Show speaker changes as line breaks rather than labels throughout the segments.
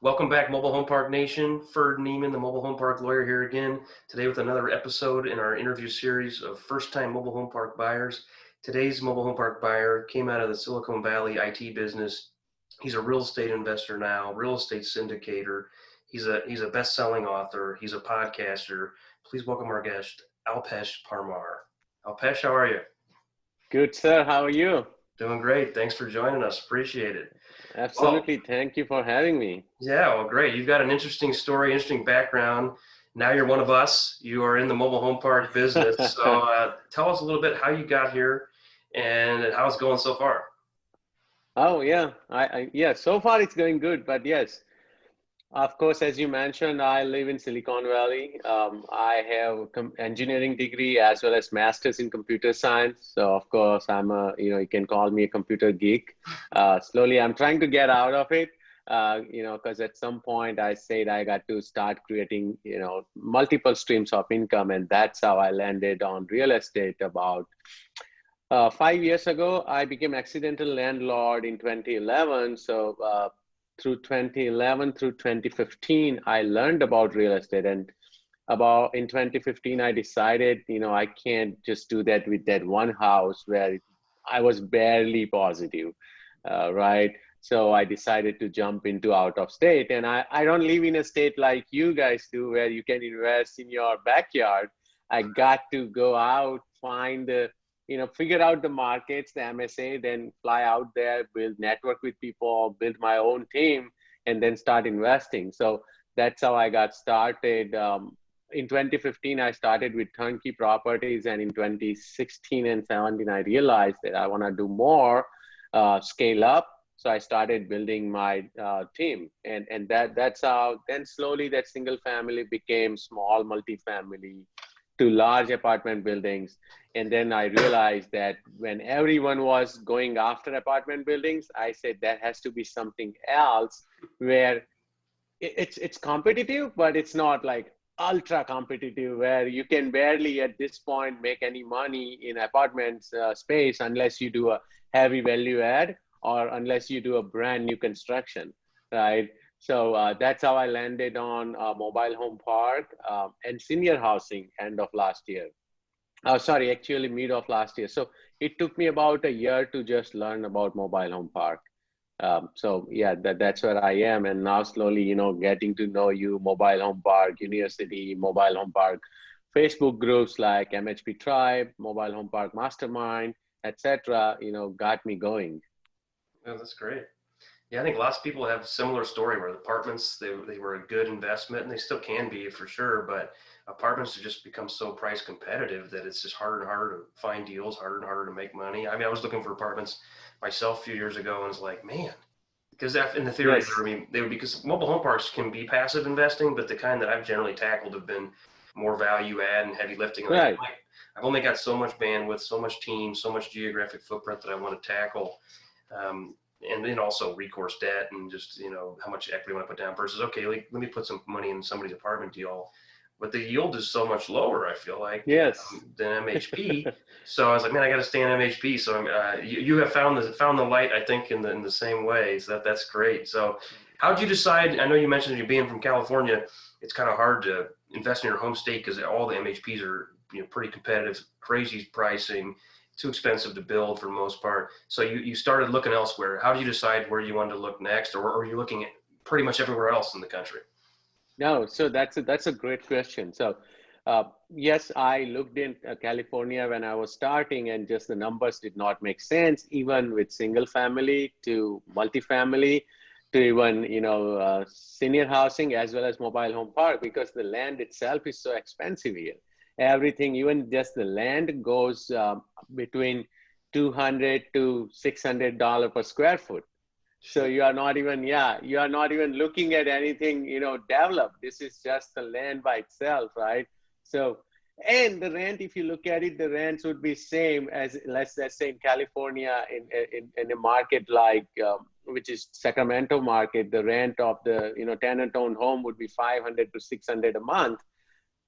Welcome back, Mobile Home Park Nation. Ferd Neiman, the Mobile Home Park lawyer, here again today with another episode in our interview series of first-time mobile home park buyers. Today's mobile home park buyer came out of the Silicon Valley IT business. He's a real estate investor now, real estate syndicator. He's a best-selling author. He's a podcaster. Please welcome our guest, Alpesh Parmar. Alpesh, how are you?
Good, sir. How are you?
Doing great. Thanks for joining us. Appreciate it. Well,
Absolutely. Thank you for having me.
yeah, well, great. You've got an interesting story, interesting background. Now you're one of us. You are in the mobile home park business. So tell us a little bit how you got here and how it's going so far.
Oh, yeah. Yeah, so far it's going good. But yes, of course, as you mentioned, I live in Silicon Valley. I have engineering degree as well as master's in computer science. So of course, you can call me a computer geek. Slowly, I'm trying to get out of it. Because at some point I said I got to start creating, multiple streams of income, and that's how I landed on real estate about 5 years ago. I became accidental landlord in 2011. So through 2011 through 2015, I learned about real estate. And about in 2015, I decided, I can't just do that with that one house where I was barely positive, right? So I decided to jump into out of state. And I don't live in a state like you guys do, where you can invest in your backyard. I got to go out, find the figure out the markets, the MSA, then fly out there, build network with people, build my own team, and then start investing. So that's how I got started. In 2015, I started with turnkey properties, and in 2016 and 17, I realized that I want to do more, scale up. So I started building my team, and that's how. Then slowly, that single family became small multifamily to large apartment buildings. And then I realized that when everyone was going after apartment buildings, I said there has to be something else where it's competitive, but it's not like ultra competitive where you can barely at this point make any money in apartments space unless you do a heavy value add or unless you do a brand new construction, right? So that's how I landed on mobile home park and senior housing end of last year. Sorry, actually mid of last year. So it took me about a year to just learn about mobile home park. So yeah, that's where I am. And now slowly, getting to know you, mobile home park, university, mobile home park, Facebook groups like MHP Tribe, mobile home park mastermind, etc. Got me going.
Yeah, that's great. Yeah, I think lots of people have a similar story where the apartments, they were a good investment and they still can be for sure, but apartments have just become so price competitive that it's just harder and harder to find deals, harder and harder to make money. I mean, I was looking for apartments myself a few years ago and it's like, man, because in the theory,
Yes.
they would, because mobile home parks can be passive investing, but the kind that I've generally tackled have been more value add and heavy lifting.
Right.
I've only got so much bandwidth, so much team, so much geographic footprint that I want to tackle. And then also recourse debt and just how much equity I want to put down versus okay, let me put some money in somebody's apartment deal, but the yield is so much lower, I feel like,
Yes.
than MHP. So I was like, man, I got to stay in MHP. So you have found the light, I think, in the same way. So that's great. So how did you decide? I know you mentioned you being from California, it's kind of hard to invest in your home state because all the MHPs are pretty competitive, crazy pricing, too expensive to build for the most part. So you started looking elsewhere. How did you decide where you wanted to look next, or are you looking at pretty much everywhere else in the country?
No, so that's a great question. So, yes, I looked in California when I was starting, and just the numbers did not make sense, even with single family to multifamily to even senior housing as well as mobile home park, because the land itself is so expensive here. Everything, even just the land, goes between 200 to $600 per square foot. So you are not even, yeah, you are not even looking at anything, developed. This is just the land by itself, right? So, and the rent, if you look at it, the rents would be same as, let's say in California, in a market like, which is Sacramento market, the rent of the, tenant-owned home would be 500 to 600 a month.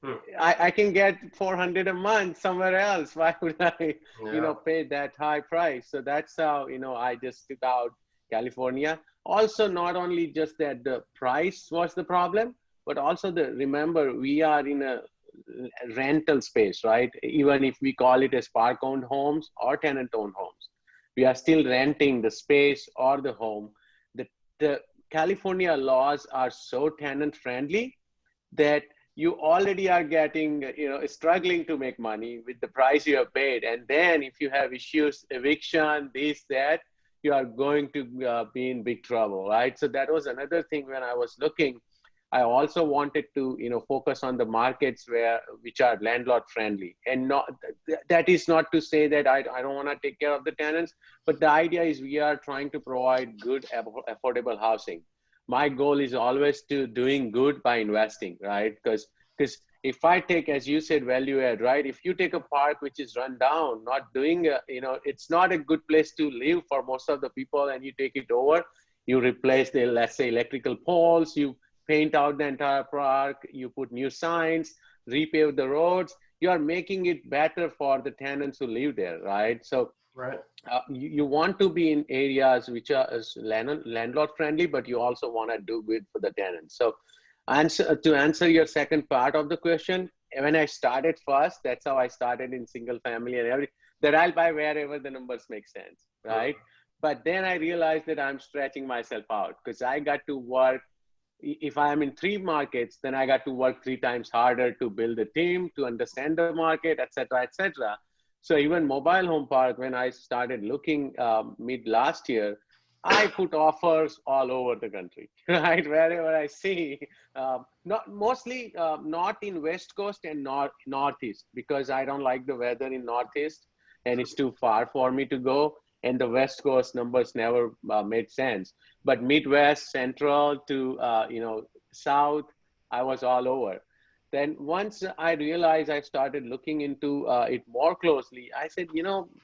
Hmm.
I can get 400 a month somewhere else. Why would I,
Yeah.
pay that high price? So that's how, I just took out California. Also, not only just that the price was the problem, but also remember, we are in a rental space, right? Even if we call it as park-owned homes or tenant-owned homes, we are still renting the space or the home. The California laws are so tenant-friendly that you already are getting, struggling to make money with the price you have paid. And then if you have issues, eviction, this, that, you are going to be in big trouble, right? So that was another thing when I was looking. I also wanted to, focus on the markets which are landlord friendly, and not that is not to say that I don't want to take care of the tenants, but the idea is we are trying to provide good affordable housing. My goal is always to doing good by investing, right? Because if I take, as you said, value add, right? If you take a park which is run down, not doing, it's not a good place to live for most of the people, and you take it over, you replace the, let's say, electrical poles, you paint out the entire park, you put new signs, repave the roads, you are making it better for the tenants who live there, right? So
Right.
you want to be in areas which are landlord friendly, but you also want to do good for the tenants. So to answer your second part of the question, when I started first, that's how I started in single family and everything, that I'll buy wherever the numbers make sense, right? But then I realized that I'm stretching myself out because I got to work. If I am in three markets, then I got to work three times harder to build a team, to understand the market, et cetera, et cetera. So even mobile home park, when I started looking mid last year, I put offers all over the country, right? Wherever I see, not mostly not in West Coast and Northeast, because I don't like the weather in Northeast and it's too far for me to go. And the West Coast numbers never made sense. But Midwest, Central to South, I was all over. Then once I realized, I started looking into it more closely. I said,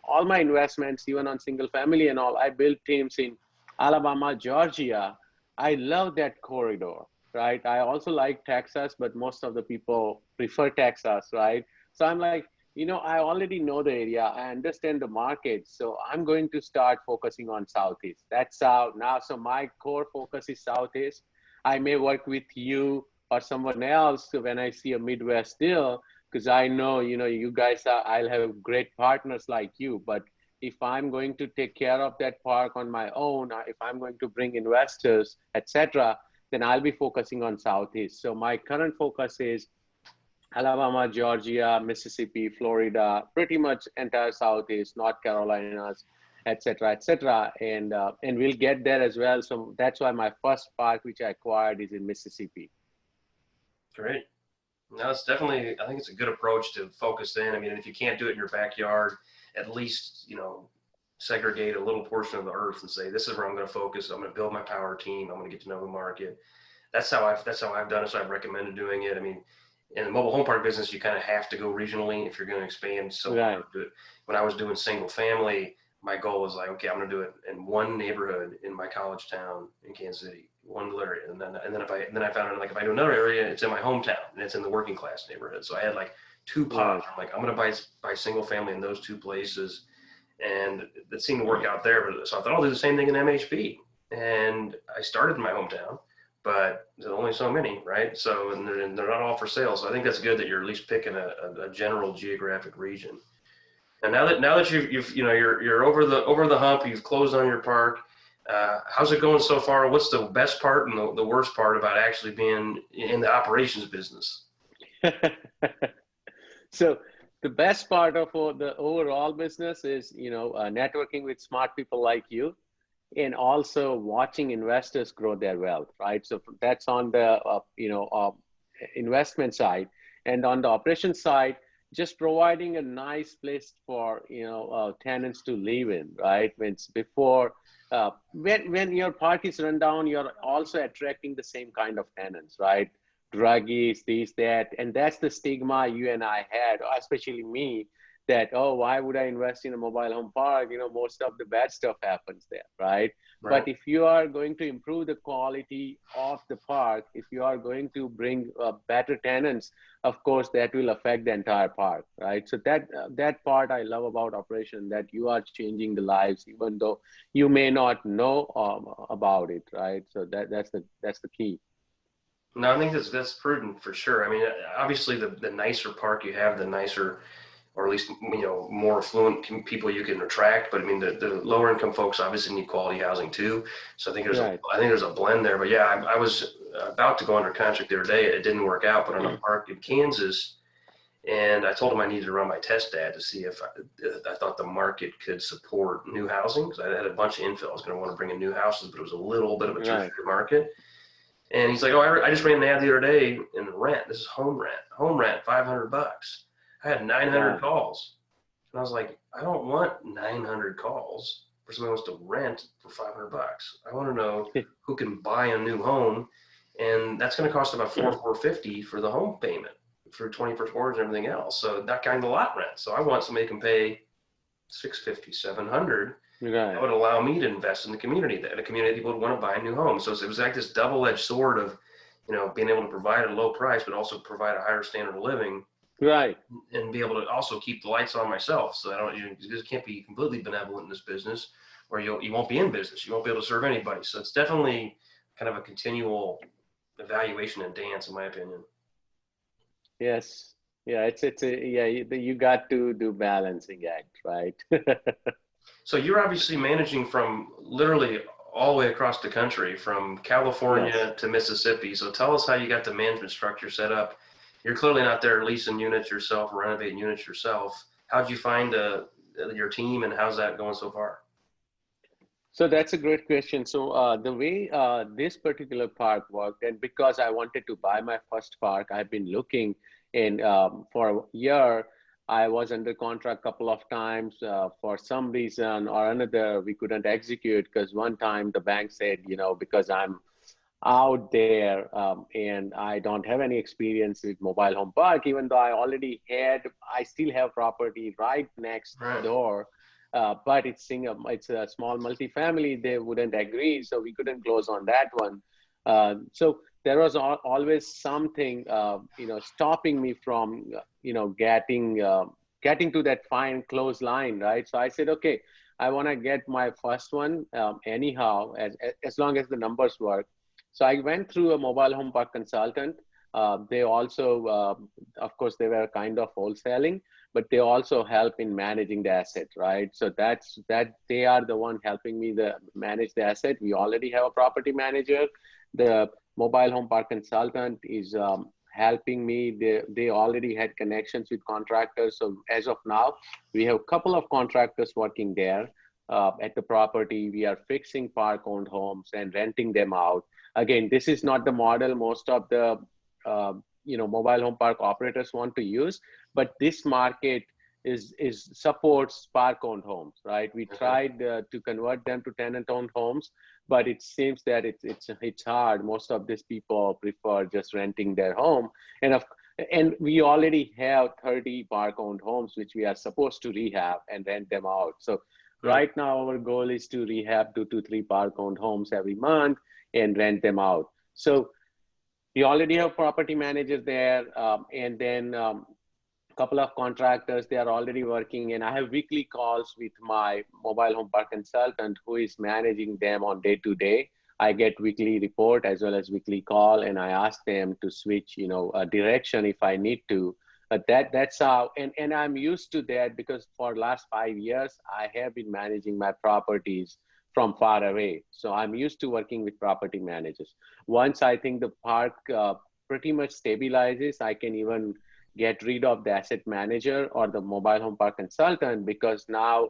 all my investments, even on single family and all, I built teams in Alabama, Georgia. I love that corridor, right? I also like Texas, but most of the people prefer Texas, right? So I'm like, I already know the area. I understand the market. So I'm going to start focusing on Southeast. That's how now. So my core focus is Southeast. I may work with you or someone else when I see a Midwest deal, because I know, you guys I'll have great partners like you. But if I'm going to take care of that park on my own, if I'm going to bring investors, etc., then I'll be focusing on Southeast. So my current focus is Alabama, Georgia, Mississippi, Florida, pretty much entire Southeast, North Carolinas, etc., and we'll get there as well. So that's why my first park, which I acquired, is in Mississippi.
Great. No, it's definitely, I think it's a good approach to focus in. I mean, if you can't do it in your backyard, at least, segregate a little portion of the earth and say, this is where I'm going to focus. I'm going to build my power team. I'm going to get to know the market. That's how I've done it. So I've recommended doing it. I mean, in the mobile home park business, you kind of have to go regionally if you're going to expand. So
right.
When I was doing single family, my goal was like, okay, I'm going to do it in one neighborhood in my college town in Kansas City, one area, and then I found like if I do another area, it's in my hometown and it's in the working class neighborhood. So I had like two pops. I'm like, I'm going to buy single family in those two places, and it seemed to work out there. But so I thought I'll do the same thing in MHP, and I started in my hometown, but there's only so many, right? So and they're not all for sale. So I think that's good that you're at least picking a general geographic region. And now that you're over the hump, you've closed on your park. How's it going so far? What's the best part and the worst part about actually being in the operations business?
So the best part of the overall business is, networking with smart people like you, and also watching investors grow their wealth, right? So that's on the, investment side. And on the operation side, just providing a nice place for, tenants to live in, right? When your park is run down, you're also attracting the same kind of tenants, right? Druggies, this, that, and that's the stigma you and I had, especially me, that, oh, why would I invest in a mobile home park? You know, most of the bad stuff happens there, right?
Right.
But if you are going to improve the quality of the park, if you are going to bring better tenants, of course, that will affect the entire park, right? So that part I love about operation, that you are changing the lives, even though you may not know about it, right? So that's the key.
No, I think that's prudent for sure. I mean, obviously, the nicer park you have, the nicer, or at least more affluent people you can attract. But I mean, the lower income folks obviously need quality housing too. So
Right.
I think there's a blend there. But yeah, I was about to go under contract the other day. It didn't work out, but on a park in Kansas, and I told him I needed to run my test ad to see if I thought the market could support new housing, because I had a bunch of infill. I was going to want to bring in new houses, but it was a little bit of a
Right.
tertiary market. And he's like, "Oh, I just ran an ad the other day in rent. This is home rent, $500. I had 900
Wow.
calls." And I was like, "I don't want 900 calls for someone who wants to rent for $500. I want to know who can buy a new home, and that's going to cost about $450 for the home payment for 21st mortgage and everything else. So that kind of lot rent. So I want somebody who can pay 650, 700. That
Right.
would allow me to invest in the community, that a community people would want to buy a new home. So it was like this double-edged sword of, being able to provide at a low price, but also provide a higher standard of living,
Right.
and be able to also keep the lights on myself. So I don't, you just can't be completely benevolent in this business, or you won't be in business. You won't be able to serve anybody. So it's definitely kind of a continual evaluation and dance, in my opinion.
Yes. Yeah, it's a yeah, you got to do balancing act, right?
So you're obviously managing from literally all the way across the country, from
Yes.
California to Mississippi. So tell us how you got the management structure set up. You're clearly not there leasing units yourself, renovating units yourself. How'd you find your team, and how's that going so far?
So that's a great question. So the way this particular park worked, and because I wanted to buy my first park, I've been looking in for a year. I was under contract a couple of times. For some reason or another, we couldn't execute because one time the bank said, because I'm out there and I don't have any experience with mobile home park, even though I still have property right next
Right.
door, but it's a small multifamily. They wouldn't agree, so we couldn't close on that one. So there was always something, stopping me from, getting to that fine close line, right? So I said, okay, I want to get my first one anyhow, as long as the numbers work. So I went through a mobile home park consultant. They also, of course, they were kind of wholesaling, but they also help in managing the asset, right? So that they are the one helping me manage the asset. We already have a property manager. The mobile home park consultant is helping me. They already had connections with contractors. So as of now, we have a couple of contractors working there at the property. We are fixing park-owned homes and renting them out. Again, this is not the model most of the mobile home park operators want to use, but this market is supports park-owned homes, right? We
Okay.
tried to convert them to tenant-owned homes, but it seems that it's hard. Most of these people prefer just renting their home, and we already have 30 park-owned homes which we are supposed to rehab and rent them out. So
Hmm.
right now our goal is to rehab 2 to 3 park-owned homes every month and rent them out. So we already have property manager there, and then a couple of contractors. They are already working, and I have weekly calls with my mobile home park consultant who is managing them on day to day. I get weekly report as well as weekly call, and I ask them to switch, a direction if I need to. But that's how, and I'm used to that because for last 5 years I have been managing my properties from far away. So I'm used to working with property managers. Once I think the park pretty much stabilizes, I can even get rid of the asset manager or the mobile home park consultant because now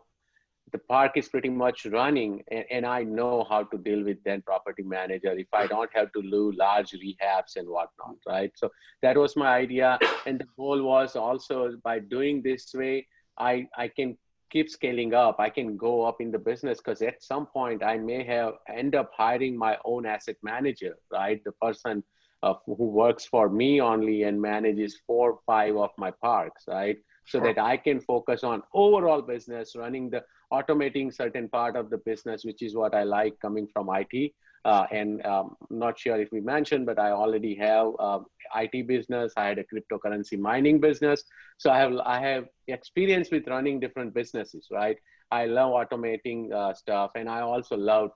the park is pretty much running, and I know how to deal with that property manager if I don't have to do large rehabs and whatnot, right? So that was my idea. And the goal was also by doing this way, I can keep scaling up. I can go up in the business because at some point I may have end up hiring my own asset manager, right? The person who works for me only and manages 4 or 5 of my parks, right? so that I can focus on overall business, running the automating certain part of the business, which is what I like coming from IT. And not sure if we mentioned, but I already have IT business. I had a cryptocurrency mining business. So I have experience with running different businesses, right? I love automating stuff. And I also love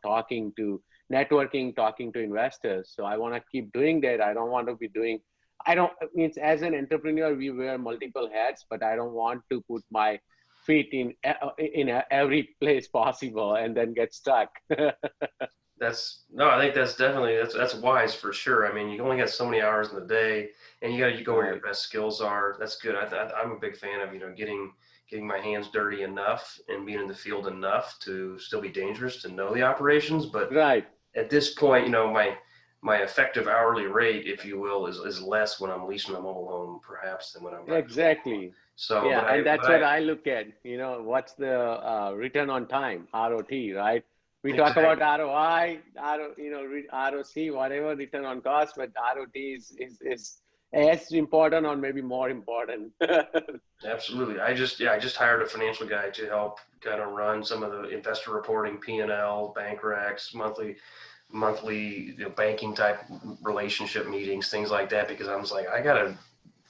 networking, talking to investors. So I want to keep doing that. I don't want to be doing, I don't, it's as an entrepreneur, we wear multiple hats, but I don't want to put my feet in every place possible and then get stuck.
I think that's definitely, that's wise for sure. I mean, you only got so many hours in the day, and you go where your best skills are. That's good. I'm a big fan of, getting my hands dirty enough and being in the field enough to still be dangerous, to know the operations. But
Right.
at this point, my effective hourly rate, if you will, is less when I'm leasing a mobile home, perhaps, than when I'm driving.
Exactly.
So,
Yeah, and that's what I look at. What's the return on time, ROT, right? We talk
exactly.
about ROI, ROC, whatever return on cost, but ROT is as important or maybe more important.
Absolutely. I just hired a financial guy to help kind of run some of the investor reporting, P&L, bank recs, monthly banking type relationship meetings, things like that, because I was like, I gotta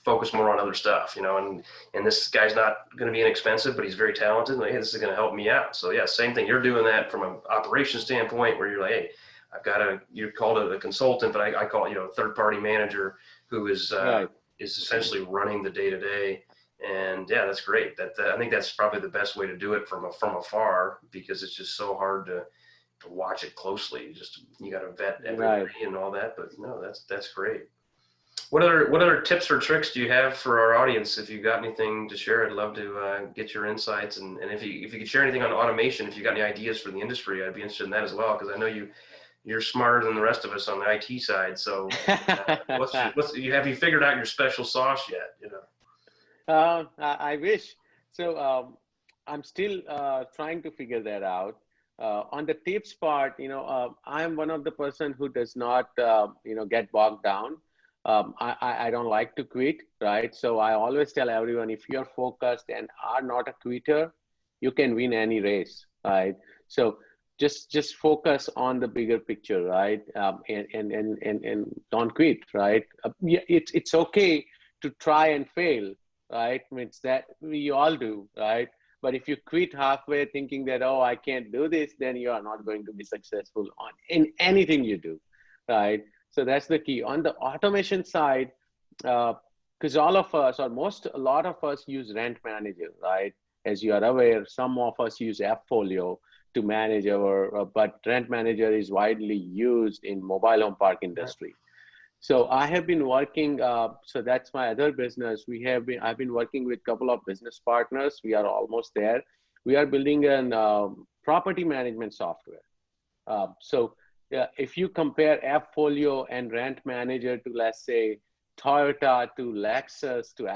focus more on other stuff, and this guy's not going to be inexpensive, but he's very talented. Like, hey, this is going to help me out. So yeah, same thing. You're doing that from an operations standpoint, where you're like, hey, you called it a consultant, but I call it, a third party manager who is
Right.
is essentially running the day to day. And yeah, that's great. I think that's probably the best way to do it from afar, because it's just so hard to watch it closely. You got to vet everybody and all that. But no, that's great. What other tips or tricks do you have for our audience? If you've got anything to share, I'd love to get your insights. And if you could share anything on automation, if you got any ideas for the industry, I'd be interested in that as well, because I know you're smarter than the rest of us on the IT side. So have you figured out your special sauce yet?
I wish. So I'm still trying to figure that out. On the tips part, I'm one of the person who does not, get bogged down. I don't like to quit, right? So I always tell everyone, if you're focused and are not a quitter, you can win any race, right? So just focus on the bigger picture, right? And don't quit, right? Yeah, it's okay to try and fail, right? It's that we all do, right? But if you quit halfway thinking that, oh, I can't do this, then you are not going to be successful in anything you do, right? So that's the key. On the automation side, because all of us, or a lot of us use Rent Manager, right? As you are aware, some of us use AppFolio to manage but Rent Manager is widely used in mobile home park industry. So I have been working, so that's my other business. I've been working with a couple of business partners. We are almost there. We are building a property management software. So if you compare AppFolio and Rent Manager to, let's say, Toyota to Lexus to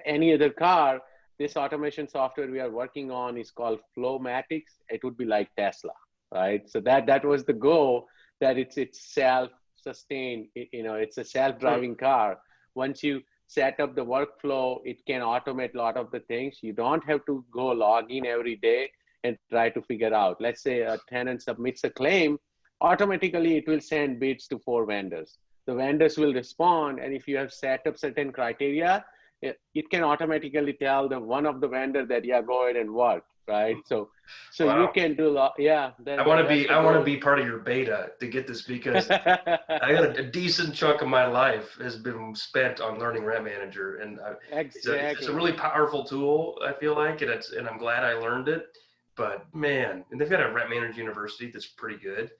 any other car, this automation software we are working on is called Flowmatics. It would be like Tesla, right? So that was the goal, that it's self-sustained. It's a self-driving car. Once you set up the workflow, it can automate a lot of the things. You don't have to go log in every day and try to figure out. Let's say a tenant submits a claim, automatically it will send bids to 4 vendors. The vendors will respond, and if you have set up certain criteria, it can automatically tell one of the vendor that, yeah, go ahead and work, right? So wow. You can do a lot. Yeah.
I want to be part of your beta to get this, because I got a decent chunk of my life has been spent on learning Rent Manager, and
exactly.
It's a really powerful tool, I feel like, and I'm glad I learned it. But man, and they've got a Rent Manager University that's pretty good,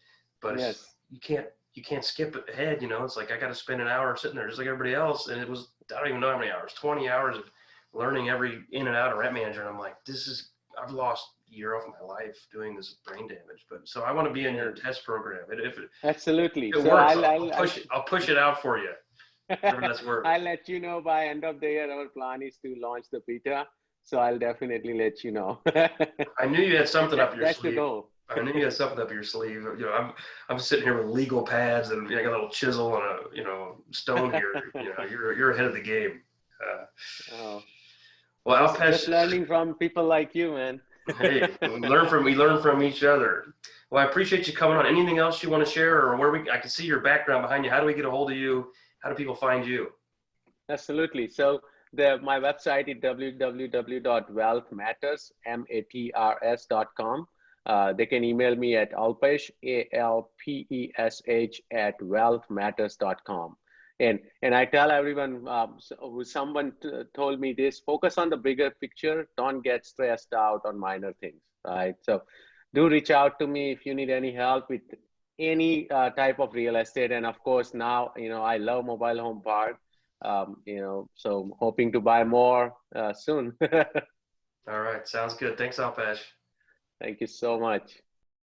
but
yes.
you can't skip ahead. It's like I got to spend an hour sitting there just like everybody else, and it was, I don't even know how many hours, 20 hours of learning every in and out of Rent Manager, and I'm like, I've lost a year off my life doing this brain damage. But so I want to be in your test program.
Absolutely.
If it works, I'll push it out for you. That's worth.
I'll let you know by end of the year. Our plan is to launch the beta, so I'll definitely let you know.
I knew you had something up your
sleeve.
That's the goal. I knew you had something up your sleeve. I'm sitting here with legal pads and I got a little chisel and a stone here. You're ahead of the game.
Oh,
Well,
just
Alpesh,
learning from people like you, man.
hey, we learn from each other. Well, I appreciate you coming on. Anything else you want to share, or I can see your background behind you. How do we get a hold of you? How do people find you?
Absolutely. So my website is www.wealthmatters.com. They can email me at Alpesh, Alpesh at wealthmatters.com. And I tell everyone, someone told me this: focus on the bigger picture. Don't get stressed out on minor things, right? So do reach out to me if you need any help with any type of real estate. And of course, now I love mobile home park. So hoping to buy more soon.
All right, sounds good. Thanks, Alpesh.
Thank you so much.